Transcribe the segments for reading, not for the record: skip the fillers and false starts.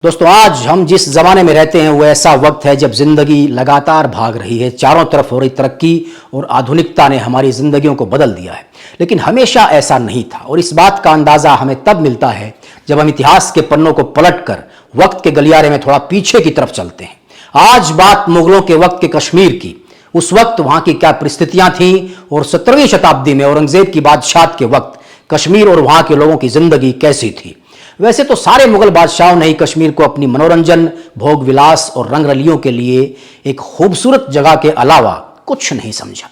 दोस्तों, आज हम जिस जमाने में रहते हैं वो ऐसा वक्त है जब जिंदगी लगातार भाग रही है। चारों तरफ हो रही तरक्की और आधुनिकता ने हमारी जिंदगियों को बदल दिया है, लेकिन हमेशा ऐसा नहीं था। और इस बात का अंदाजा हमें तब मिलता है जब हम इतिहास के पन्नों को पलटकर वक्त के गलियारे में थोड़ा पीछे की तरफ चलते हैं। आज बात मुगलों के वक्त के कश्मीर की। उस वक्त वहां की क्या परिस्थितियां थीं और 17वीं शताब्दी में औरंगजेब की बादशाहत के वक्त कश्मीर और वहां के लोगों की जिंदगी कैसी थी। वैसे तो सारे मुगल बादशाहों ने ही कश्मीर को अपनी मनोरंजन, भोग विलास और रंगरलियों के लिए एक खूबसूरत जगह के अलावा कुछ नहीं समझा।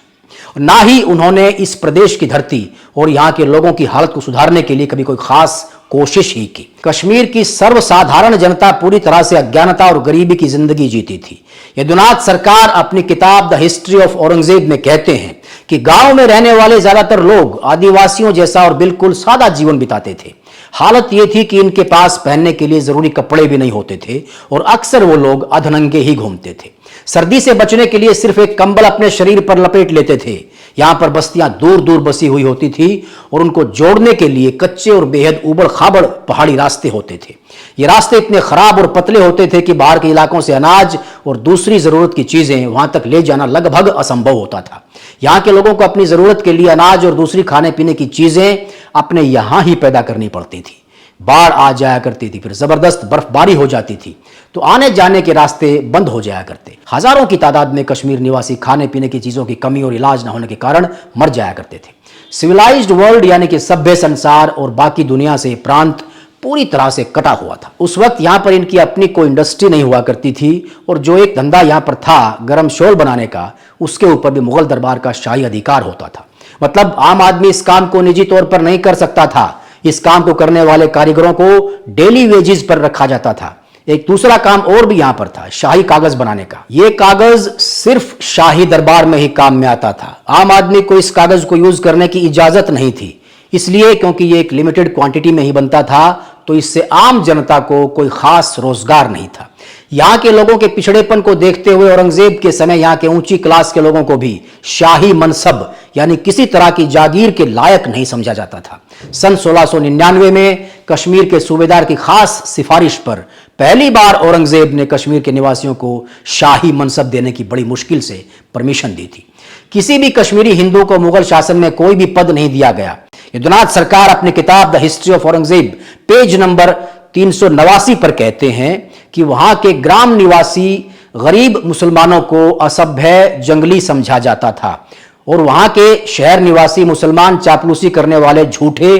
ना ही उन्होंने इस प्रदेश की धरती और यहाँ के लोगों की हालत को सुधारने के लिए कभी कोई खास कोशिश ही की। कश्मीर की सर्वसाधारण जनता पूरी तरह से अज्ञानता और गरीबी की जिंदगी जीती थी। यदुनाथ सरकार अपनी किताब द हिस्ट्री ऑफ औरंगजेब में कहते हैं कि गांव में रहने वाले ज्यादातर लोग आदिवासियों जैसा और बिल्कुल सादा जीवन बिताते थे। हालत यह थी कि इनके पास पहनने के लिए जरूरी कपड़े भी नहीं होते थे और अक्सर वो लोग अधनंगे ही घूमते थे। सर्दी से बचने के लिए सिर्फ एक कंबल अपने शरीर पर लपेट लेते थे। यहां पर बस्तियां दूर दूर बसी हुई होती थी और उनको जोड़ने के लिए कच्चे और बेहद उबड़ खाबड़ पहाड़ी रास्ते होते थे। ये रास्ते इतने खराब और पतले होते थे कि बाहर के इलाकों से अनाज और दूसरी जरूरत की चीजें वहां तक ले जाना लगभग असंभव होता था। यहाँ के लोगों को अपनी जरूरत के लिए अनाज और दूसरी खाने पीने की चीजें अपने यहां ही पैदा करनी पड़ती थी। बाढ़ आ जाया करती थी, फिर जबरदस्त बर्फबारी हो जाती थी तो आने जाने के रास्ते बंद हो जाया करते। हजारों की तादाद में कश्मीर निवासी खाने पीने की चीजों की कमी और इलाज न होने के कारण मर जाया करते थे। सिविलाइज्ड वर्ल्ड यानी कि सभ्य संसार और बाकी दुनिया से प्रांत पूरी तरह से कटा हुआ था। उस वक्त यहाँ पर इनकी अपनी कोई इंडस्ट्री नहीं हुआ करती थी और जो एक धंधा यहाँ पर था गरम शोल बनाने का, उसके ऊपर भी मुगल दरबार का शाही अधिकार होता था। मतलब आम आदमी इस काम को निजी तौर पर नहीं कर सकता था। इस काम को करने वाले कारीगरों को डेली वेजेस पर रखा जाता था। एक दूसरा काम और भी यहां पर था, शाही कागज बनाने का। यह कागज सिर्फ शाही दरबार में ही काम में आता था। आम आदमी को इस कागज को यूज करने की इजाजत नहीं थी, इसलिए क्योंकि यह एक लिमिटेड क्वांटिटी में ही बनता था, तो इससे आम जनता को कोई खास रोजगार नहीं था। यहाँ के लोगों के पिछड़ेपन को देखते हुए औरंगजेब के समय यहाँ के ऊंची क्लास के लोगों को भी शाही मनसब यानी किसी तरह की जागीर के लायक नहीं समझा जाता था। सन 1699 में कश्मीर के सूबेदार की खास सिफारिश पर पहली बार औरंगजेब ने कश्मीर के निवासियों को शाही मनसब देने की बड़ी मुश्किल से परमिशन दी थी। किसी भी कश्मीरी हिंदू को मुगल शासन में कोई भी पद नहीं दिया गया। यदुनाथ सरकार अपनी किताब the history of Aurangzeb page number 389 पर कहते हैं कि वहां के ग्राम निवासी गरीब मुसलमानों को असभ्य, जंगली समझा जाता था और वहां के शहर निवासी मुसलमान चापलूसी करने वाले झूठे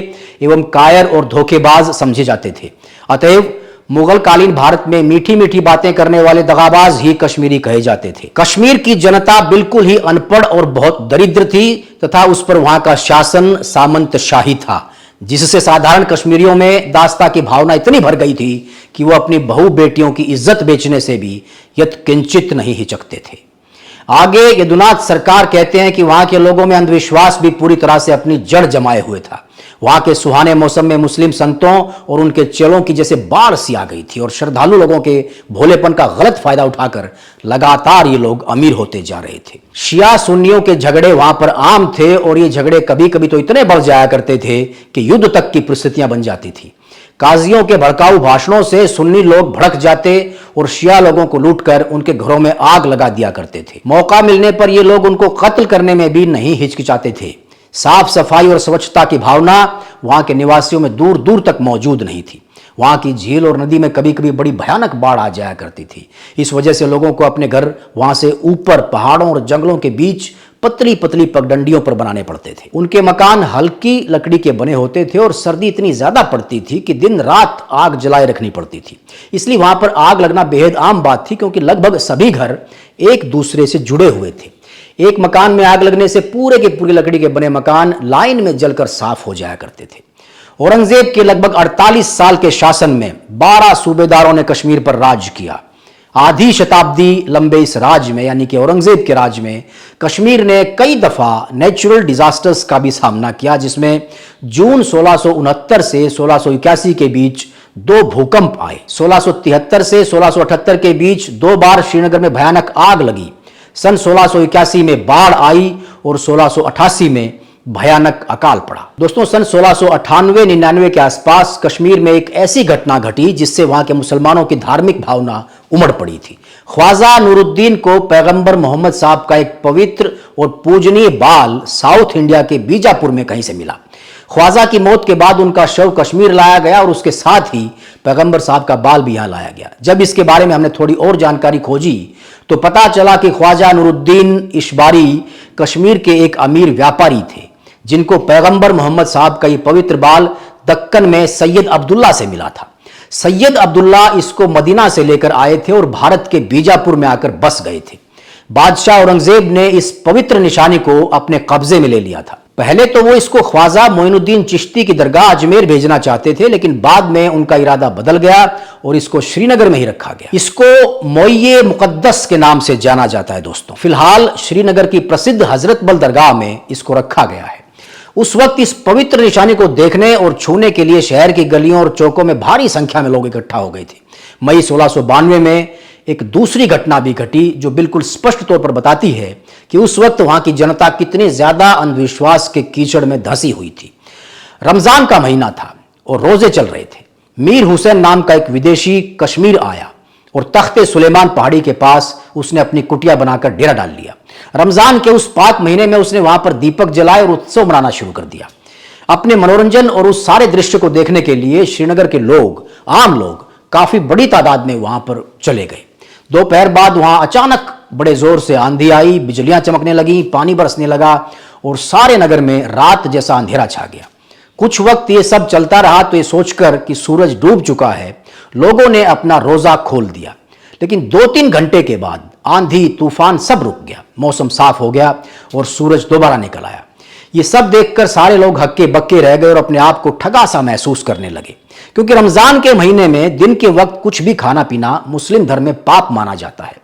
एवं कायर और धोखेबाज समझे जाते थे। अतएव मुगल कालीन भारत में मीठी मीठी बातें करने वाले दगाबाज ही कश्मीरी कहे जाते थे। कश्मीर की जनता बिल्कुल ही अनपढ़ और बहुत दरिद्र थी तथा उस पर वहां का शासन सामंतशाही था, जिससे साधारण कश्मीरियों में दास्ता की भावना इतनी भर गई थी कि वो अपनी बहू बेटियों की इज्जत बेचने से भी यत्किंचित नहीं हिचकते थे। आगे यदुनाथ सरकार कहते हैं कि वहां के लोगों में अंधविश्वास भी पूरी तरह से अपनी जड़ जमाए हुए था। वहां के सुहाने मौसम में मुस्लिम संतों और उनके चेलों की जैसे बाढ़ सी आ गई थी और श्रद्धालु लोगों के भोलेपन का गलत फायदा उठाकर लगातार ये लोग अमीर होते जा रहे थे। शिया सुन्नियों के झगड़े वहां पर आम थे और ये झगड़े कभी कभी तो इतने बढ़ जाया करते थे कि युद्ध तक की परिस्थितियां बन जाती थी। काजियों के भड़काऊ भाषणों से सुन्नी लोग भड़क जाते और शिया लोगों को लूटकर उनके घरों में आग लगा दिया करते थे। मौका मिलने पर ये लोग उनको कत्ल करने में भी नहीं हिचकिचाते थे। साफ सफाई और स्वच्छता की भावना वहां के निवासियों में दूर दूर तक मौजूद नहीं थी। वहां की झील और नदी में कभी कभी बड़ी भयानक बाढ़ आ जाया करती थी। इस वजह से लोगों को अपने घर वहां से ऊपर पहाड़ों और जंगलों के बीच पतली पतली पगडंडियों पर बनाने पड़ते थे। उनके मकान हल्की लकड़ी के बने होते थे और सर्दी इतनी ज्यादा पड़ती थी कि दिन रात आग जलाए रखनी पड़ती थी। इसलिए वहां पर आग लगना बेहद आम बात थी, क्योंकि लगभग सभी घर एक दूसरे से जुड़े हुए थे। एक मकान में आग लगने से पूरे के पूरे लकड़ी के बने मकान लाइन में जलकर साफ हो जाया करते थे। औरंगजेब के लगभग 48 साल के शासन में 12 सूबेदारों ने कश्मीर पर राज किया। आधी शताब्दी लंबे इस राज्य में यानी कि औरंगजेब के राज्य में कश्मीर ने कई दफा नेचुरल डिजास्टर्स का भी सामना किया, जिसमें जून 1669 से 1681 के बीच 2 भूकंप आए। 1673 से 1678 के बीच 2 बार श्रीनगर में भयानक आग लगी। सन 1681 में बाढ़ आई और 1688 में भयानक अकाल पड़ा। दोस्तों, सन 1698-99 के आसपास कश्मीर में एक ऐसी घटना घटी जिससे वहां के मुसलमानों की धार्मिक भावना उमड़ पड़ी थी। ख्वाजा नूरुद्दीन को पैगंबर मोहम्मद साहब का एक पवित्र और पूजनीय बाल साउथ इंडिया के बीजापुर में कहीं से मिला। ख्वाजा की मौत के बाद उनका शव कश्मीर लाया गया और उसके साथ ही पैगंबर साहब का बाल भी यहां लाया गया। जब इसके बारे में हमने थोड़ी और जानकारी खोजी तो पता चला कि ख्वाजा नूरुद्दीन इशबारी कश्मीर के एक अमीर व्यापारी थे जिनको पैगंबर मोहम्मद साहब का ये पवित्र बाल दक्कन में सैयद अब्दुल्ला से मिला था। सैयद अब्दुल्ला इसको मदीना से लेकर आए थे और भारत के बीजापुर में आकर बस गए थे। बादशाह औरंगजेब ने इस पवित्र निशानी को अपने कब्जे में ले लिया था। पहले तो वो इसको ख्वाजा मोइनुद्दीन चिश्ती की दरगाह अजमेर भेजना चाहते थे, लेकिन बाद में उनका इरादा बदल गया और इसको श्रीनगर में ही रखा गया। इसको मोइये मुकद्दस के नाम से जाना जाता है। दोस्तों, फिलहाल श्रीनगर की प्रसिद्ध हजरत बल दरगाह में इसको रखा गया है। उस वक्त इस पवित्र निशानी को देखने और छूने के लिए शहर की गलियों और चौकों में भारी संख्या में लोग इकट्ठा हो गए थे। मई 1692 में एक दूसरी घटना भी घटी जो बिल्कुल स्पष्ट तौर पर बताती है कि उस वक्त वहां की जनता कितनी ज्यादा अंधविश्वास के कीचड़ में धंसी हुई थी। रमजान का महीना था और रोजे चल रहे थे। मीर हुसैन नाम का एक विदेशी कश्मीर आया और तख्ते सुलेमान पहाड़ी के पास उसने अपनी कुटिया बनाकर डेरा डाल लिया। रमजान के उस पाक महीने में उसने वहां पर दीपक जलाए और उत्सव मनाना शुरू कर दिया। अपने मनोरंजन और उस सारे दृश्य को देखने के लिए श्रीनगर के लोग, आम लोग काफी बड़ी तादाद में वहां पर चले गए। दोपहर बाद वहां अचानक बड़े जोर से आंधी आई, बिजलियां चमकने लगी, पानी बरसने लगा और सारे नगर में रात जैसा अंधेरा छा गया। कुछ वक्त ये सब चलता रहा तो ये सोचकर कि सूरज डूब चुका है, लोगों ने अपना रोजा खोल दिया। लेकिन 2-3 घंटे के बाद आंधी, तूफान सब रुक गया, मौसम साफ हो गया और सूरज दोबारा निकल आया। ये सब देखकर सारे लोग हक्के बक्के रह गए और अपने आप को ठगा सा महसूस करने लगे, क्योंकि रमजान के महीने में दिन के वक्त कुछ भी खाना पीना मुस्लिम धर्म में पाप माना जाता है।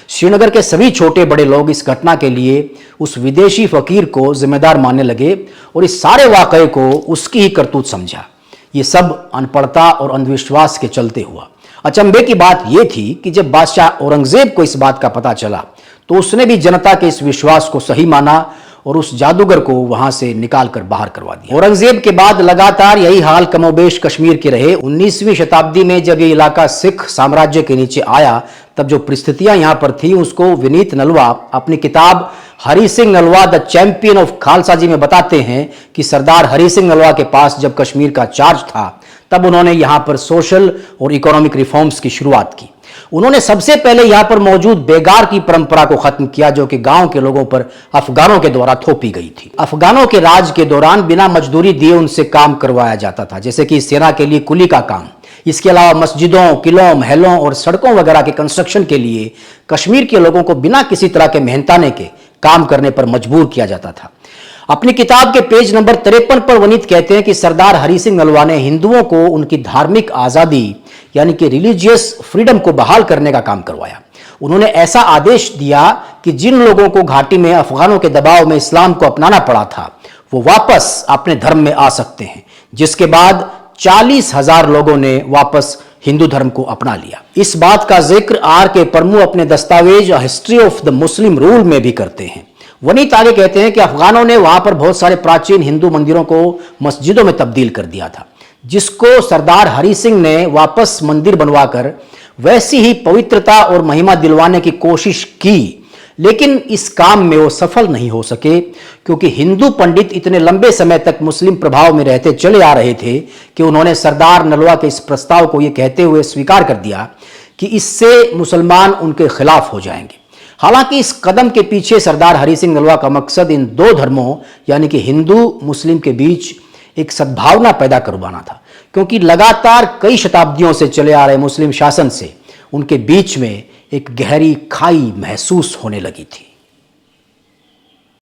श्रीनगर के सभी छोटे बड़े लोग इस घटना के लिए उस विदेशी फकीर को जिम्मेदार मानने लगे और इस सारे वाकये को उसकी ही करतूत समझा। ये सब अनपढ़ता और अंधविश्वास के चलते हुआ। अचंभे की बात यह थी कि जब बादशाह औरंगजेब को इस बात का पता चला तो उसने भी जनता के इस विश्वास को सही माना और उस जादूगर को वहां से निकाल कर बाहर करवा दिया। औरंगजेब के बाद लगातार यही हाल कमोबेश कश्मीर के रहे। 19वीं शताब्दी में जब ये इलाका सिख साम्राज्य के नीचे आया तब जो परिस्थितियां यहां पर थी उसको विनीत नलवा अपनी किताब Hari Singh Nalwa the champion of Khalsa ji में बताते हैं कि सरदार हरि सिंह नलवा के पास जब कश्मीर का चार्ज था तब उन्होंने यहां पर सोशल और इकोनॉमिक रिफॉर्म्स की शुरुआत की। उन्होंने सबसे पहले यहां पर मौजूद बेगार की परंपरा को खत्म किया जो कि गांव के लोगों पर अफगानों के द्वारा थोपी गई थी। अफगानों के राज के दौरान बिना मजदूरी दिए उनसे काम करवाया जाता था, जैसे कि सेना के लिए कुली का काम। इसके अलावा मस्जिदों, किलों, महलों और सड़कों वगैरह के कंस्ट्रक्शन के लिए कश्मीर के लोगों को बिना किसी तरह के मेहनताने के काम करने पर मजबूर किया जाता था। अपनी किताब के पेज नंबर 53 पर वनीत कहते हैं कि सरदार हरि सिंह नलवा ने हिंदुओं को उनकी धार्मिक आजादी यानी कि रिलीजियस फ्रीडम को बहाल करने का काम करवाया। उन्होंने ऐसा आदेश दिया कि जिन लोगों को घाटी में अफगानों के दबाव में इस्लाम को अपनाना पड़ा था वो वापस अपने धर्म में आ सकते हैं, जिसके बाद 40,000 लोगों ने वापस हिंदू धर्म को अपना लिया। इस बात का जिक्र R.K. परमू अपने दस्तावेज history of the Muslim rule में भी करते हैं। वनीत आगे कहते हैं कि अफगानों ने वहां पर बहुत सारे प्राचीन हिंदू मंदिरों को मस्जिदों में तब्दील कर दिया था, जिसको सरदार हरि सिंह ने वापस मंदिर बनवाकर वैसी ही पवित्रता और महिमा दिलवाने की कोशिश की। लेकिन इस काम में वो सफल नहीं हो सके क्योंकि हिंदू पंडित इतने लंबे समय तक मुस्लिम प्रभाव में रहते चले आ रहे थे कि उन्होंने सरदार नलवा के इस प्रस्ताव को ये कहते हुए स्वीकार कर दिया कि इससे मुसलमान उनके खिलाफ हो जाएंगे। हालांकि इस कदम के पीछे सरदार हरि सिंह नलवा का मकसद इन दो धर्मों यानी कि हिंदू मुस्लिम के बीच एक सद्भावना पैदा करवाना था, क्योंकि लगातार कई शताब्दियों से चले आ रहे मुस्लिम शासन से उनके बीच में एक गहरी खाई महसूस होने लगी थी।